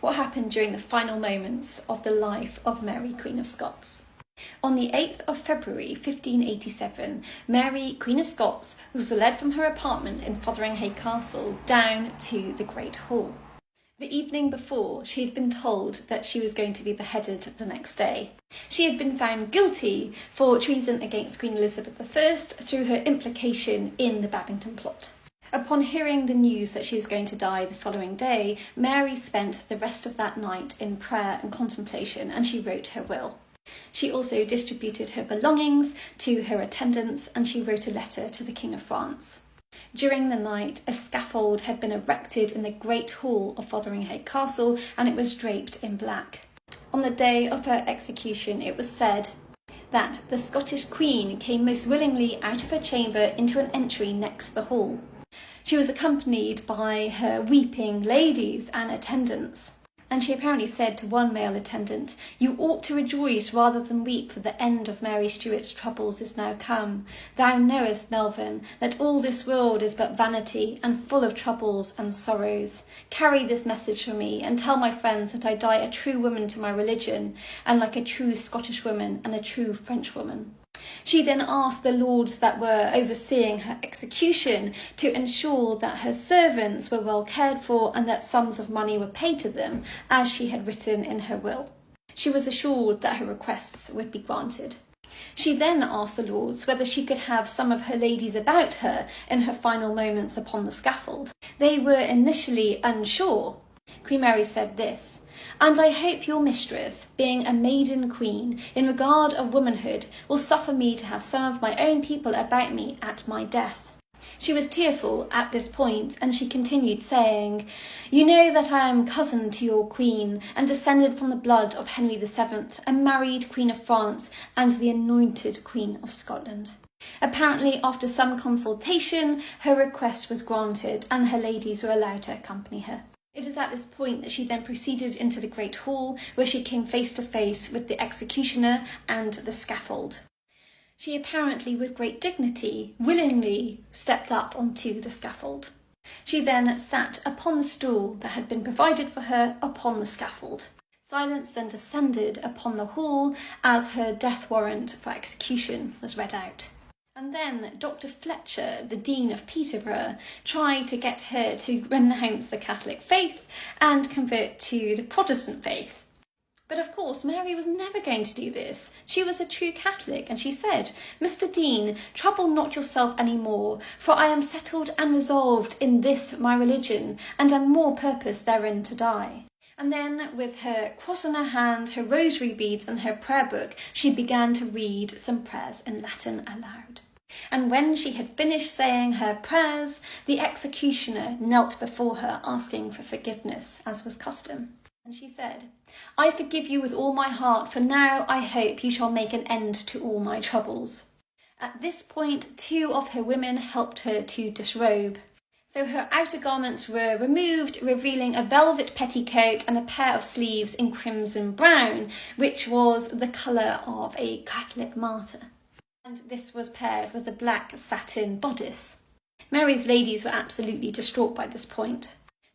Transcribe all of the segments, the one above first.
what happened during the final moments of the life of Mary, Queen of Scots. On the 8th of February 1587, Mary, Queen of Scots, was led from her apartment in Fotheringhay Castle down to the Great Hall. The evening before, she had been told that she was going to be beheaded the next day. She had been found guilty for treason against Queen Elizabeth I through her implication in the Babington plot. Upon hearing the news that she was going to die the following day, Mary spent the rest of that night in prayer and contemplation, and she wrote her will. She also distributed her belongings to her attendants, and she wrote a letter to the King of France. During the night, a scaffold had been erected in the Great Hall of Fotheringhay Castle, and it was draped in black. On the day of her execution, it was said that the Scottish Queen came most willingly out of her chamber into an entry next the hall. She was accompanied by her weeping ladies and attendants. And she apparently said to one male attendant, "You ought to rejoice rather than weep, for the end of Mary Stuart's troubles is now come. Thou knowest, Melvin, that all this world is but vanity, and full of troubles and sorrows. Carry this message for me, and tell my friends that I die a true woman to my religion, and like a true Scottish woman and a true French woman." She then asked the lords that were overseeing her execution to ensure that her servants were well cared for and that sums of money were paid to them, as she had written in her will. She was assured that her requests would be granted. She then asked the lords whether she could have some of her ladies about her in her final moments upon the scaffold. They were initially unsure. Queen Mary said this: "And I hope your mistress, being a maiden queen, in regard of womanhood, will suffer me to have some of my own people about me at my death." She was tearful at this point, and she continued saying, "You know that I am cousin to your queen, and descended from the blood of Henry VII, a married Queen of France, and the anointed Queen of Scotland." Apparently, after some consultation, her request was granted, and her ladies were allowed to accompany her. It is at this point that she then proceeded into the Great Hall, where she came face to face with the executioner and the scaffold. She apparently, with great dignity, willingly stepped up onto the scaffold. She then sat upon the stool that had been provided for her upon the scaffold. Silence then descended upon the hall as her death warrant for execution was read out. And then Dr. Fletcher, the Dean of Peterborough, tried to get her to renounce the Catholic faith and convert to the Protestant faith. But of course, Mary was never going to do this. She was a true Catholic, and she said, "Mr. Dean, trouble not yourself any more, for I am settled and resolved in this my religion, and am more purposed therein to die." And then, with her cross in her hand, her rosary beads and her prayer book, she began to read some prayers in Latin aloud. And when she had finished saying her prayers, the executioner knelt before her, asking for forgiveness, as was custom. And she said, "I forgive you with all my heart, for now I hope you shall make an end to all my troubles." At this point, 2 of her women helped her to disrobe. So her outer garments were removed, revealing a velvet petticoat and a pair of sleeves in crimson brown, which was the colour of a Catholic martyr. And this was paired with a black satin bodice. Mary's ladies were absolutely distraught by this point.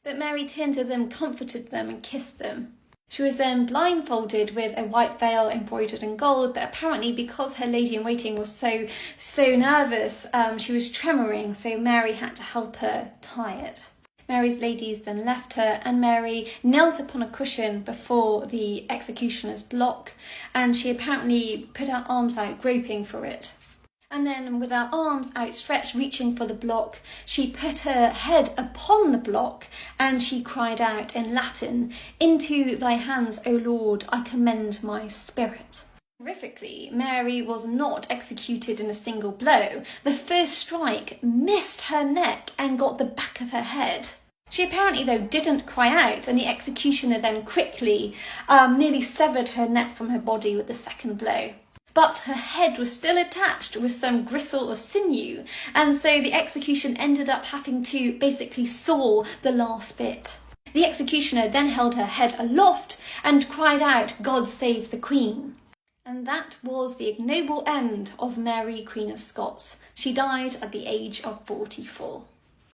But Mary turned to them, comforted them, and kissed them. She was then blindfolded with a white veil embroidered in gold, but apparently because her lady-in-waiting was so nervous, she was tremoring, so Mary had to help her tie it. Mary's ladies then left her, and Mary knelt upon a cushion before the executioner's block, and she apparently put her arms out, groping for it. And then, with her arms outstretched, reaching for the block, she put her head upon the block, and she cried out in Latin, "Into thy hands, O Lord, I commend my spirit." Horrifically, Mary was not executed in a single blow. The first strike missed her neck and got the back of her head. She apparently, though, didn't cry out, and the executioner then quickly nearly severed her neck from her body with the second blow. But her head was still attached with some gristle or sinew, and so the execution ended up having to basically saw the last bit. The executioner then held her head aloft and cried out, "God save the Queen." And that was the ignoble end of Mary, Queen of Scots. She died at the age of 44.